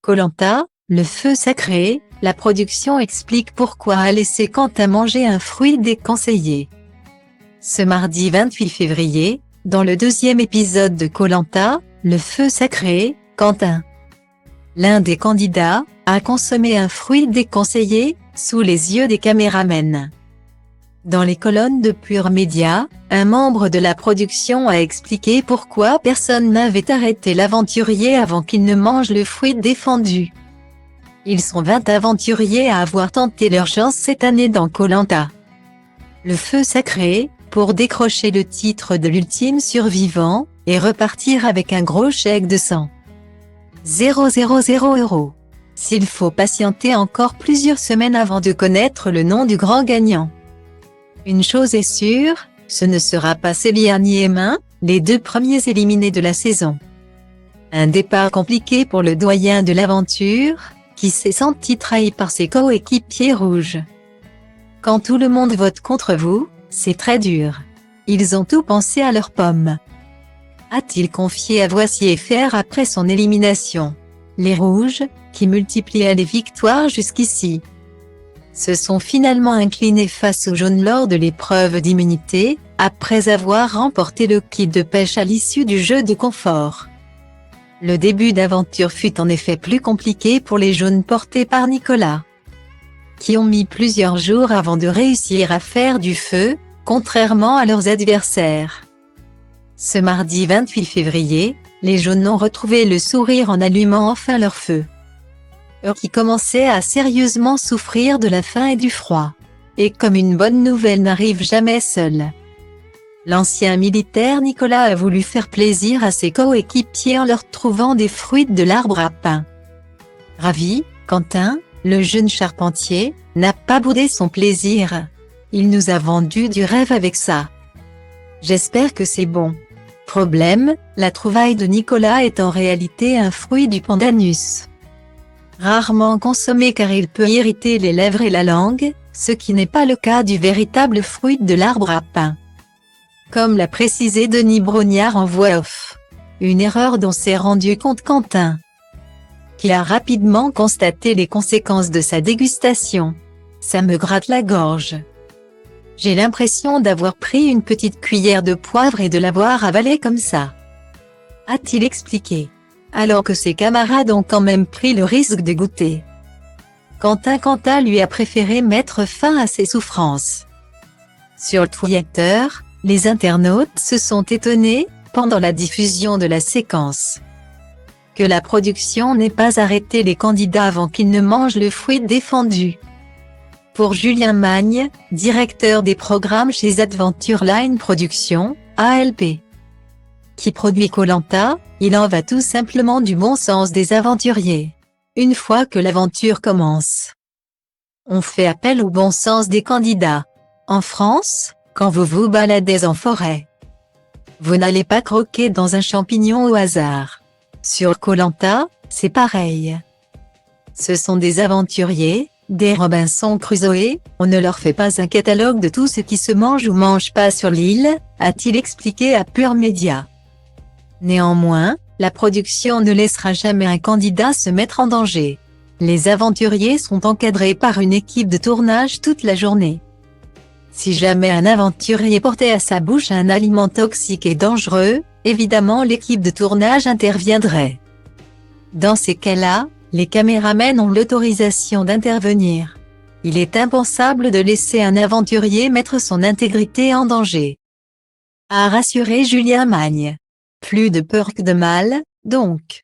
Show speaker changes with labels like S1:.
S1: Koh-Lanta, le feu sacré, la production explique pourquoi a laissé Quentin manger un fruit déconseillé. Ce mardi 28 février, dans le deuxième épisode de Koh-Lanta, le feu sacré, Quentin, l'un des candidats, a consommé un fruit déconseillé, sous les yeux des caméramans. Dans les colonnes de Pure Média, un membre de la production a expliqué pourquoi personne n'avait arrêté l'aventurier avant qu'il ne mange le fruit défendu. Ils sont 20 aventuriers à avoir tenté leur chance cette année dans Koh-Lanta. Le feu sacré, pour décrocher le titre de l'ultime survivant, et repartir avec un gros chèque de 100 000 €. S'il faut patienter encore plusieurs semaines avant de connaître le nom du grand gagnant. Une chose est sûre, ce ne sera pas Célia ni Emma, les deux premiers éliminés de la saison. Un départ compliqué pour le doyen de l'aventure, qui s'est senti trahi par ses coéquipiers rouges. Quand tout le monde vote contre vous, c'est très dur. Ils ont tout pensé à leurs pommes. A-t-il confié à Voici FR après son élimination. Les rouges, qui multipliaient les victoires jusqu'ici, se sont finalement inclinés face aux jaunes lors de l'épreuve d'immunité, après avoir remporté le kit de pêche à l'issue du jeu de confort. Le début d'aventure fut en effet plus compliqué pour les jaunes portés par Nicolas, qui ont mis plusieurs jours avant de réussir à faire du feu, contrairement à leurs adversaires. Ce mardi 28 février, les jaunes ont retrouvé le sourire en allumant enfin leur feu. Eux qui commençaient à sérieusement souffrir de la faim et du froid. Et comme une bonne nouvelle n'arrive jamais seule, l'ancien militaire Nicolas a voulu faire plaisir à ses coéquipiers en leur trouvant des fruits de l'arbre à pain. Ravi, Quentin, le jeune charpentier, n'a pas boudé son plaisir. Il nous a vendu du rêve avec ça. J'espère que c'est bon. Problème, la trouvaille de Nicolas est en réalité un fruit du pandanus. Rarement consommé car il peut irriter les lèvres et la langue, ce qui n'est pas le cas du véritable fruit de l'arbre à pain. Comme l'a précisé Denis Brognard en voix off. Une erreur dont s'est rendu compte Quentin, qui a rapidement constaté les conséquences de sa dégustation. Ça me gratte la gorge. J'ai l'impression d'avoir pris une petite cuillère de poivre et de l'avoir avalé comme ça, a-t-il expliqué. Alors que ses camarades ont quand même pris le risque de goûter. Quentin lui a préféré mettre fin à ses souffrances. Sur Twitter, les internautes se sont étonnés, pendant la diffusion de la séquence, que la production n'ait pas arrêté les candidats avant qu'ils ne mangent le fruit défendu. Pour Julien Magne, directeur des programmes chez Adventureline Productions, ALP, qui produit Koh-Lanta, il en va tout simplement du bon sens des aventuriers. Une fois que l'aventure commence, on fait appel au bon sens des candidats. En France, quand vous vous baladez en forêt, vous n'allez pas croquer dans un champignon au hasard. Sur Koh-Lanta, c'est pareil. Ce sont des aventuriers, des Robinson Crusoe, on ne leur fait pas un catalogue de tout ce qui se mange ou mange pas sur l'île, a-t-il expliqué à Pure Média. Néanmoins, la production ne laissera jamais un candidat se mettre en danger. Les aventuriers sont encadrés par une équipe de tournage toute la journée. Si jamais un aventurier portait à sa bouche un aliment toxique et dangereux, évidemment l'équipe de tournage interviendrait. Dans ces cas-là, les caméramans ont l'autorisation d'intervenir. Il est impensable de laisser un aventurier mettre son intégrité en danger, a rassuré Julien Magne. Plus de peur que de mal, donc.